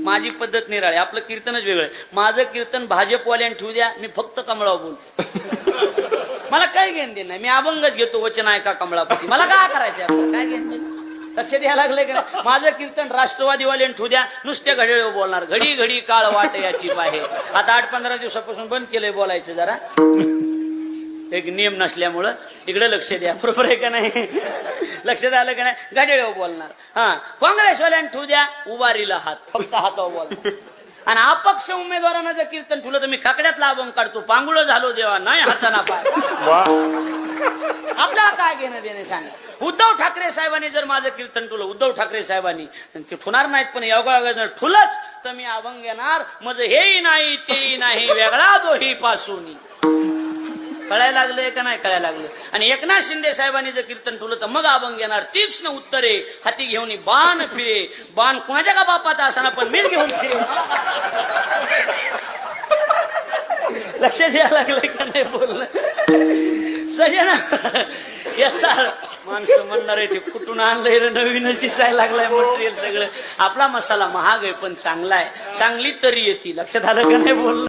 माझी पद्धत निराळी, आपलं कीर्तनच वेगळं. माझं कीर्तन भाजपवाल्यानं ठेवू द्या, मी फक्त कमळावर बोलतो. मला काय घेणं देणं नाही, मी अभंगच घेतो. वचन ऐका कमळापती, मला काय करायचंय आपलं, काय घेणं देणं. लक्षात यायला लागलंय का नाही? माझं कीर्तन राष्ट्रवादीवाल्यानं ठेवू द्या, नुसते घड्याळ बोलणार. घडी घडी काळ वाट याची पाहे. आता 8-15 दिवसापासून बंद केलंय बोलायचं जरा, एक नियम नसल्यामुळं. इकडे लक्ष द्या, बरोबर आहे का नाही? लक्षात आलं का नाही? गाडीवर बोलणार. हा, काँग्रेसवाल्यांनी ठेवू द्या उभारीला हात, फक्त हातावर बोलणार. आणि अपक्ष उमेदवारांना जर कीर्तन ठेवलं तर मी खाकड्यातला अभंग काढतो. पांगुळ झालो देवा नाही हाताना पाय. आपल्याला काय घेणं देणं सांगा. उद्धव ठाकरे साहेबांनी जर माझं कीर्तन ठेवलं, उद्धव ठाकरे साहेबांनी ते ठुणार नाहीत, पण योगा जर ठुलच तर मी अभंग घेणार. मज हेही नाही तेही नाही वेगळा दोही पासून. कळायला लागलंय का नाही? कळायला लागलं. आणि एकनाथ शिंदे साहेबांनी जर कीर्तन ठेवलं तर मग अभंग येणार. तीक्ष्ण उत्तरे हाती घेऊन बाण फिरे. बाण कोणाच्या का बापाचा असाना, पण मीच घेऊन फिरे. लक्षात द्यायला लागलंय का नाही बोलणं? सजना याचा माणसं म्हणणार आहे ते कुठून आणलंय रे, नवीनच दिसायला लागलाय मटेरियल सगळं. आपला मसाला महाग आहे पण चांगला आहे, चांगली तरी येते. लक्षात आलं का नाही बोलणं?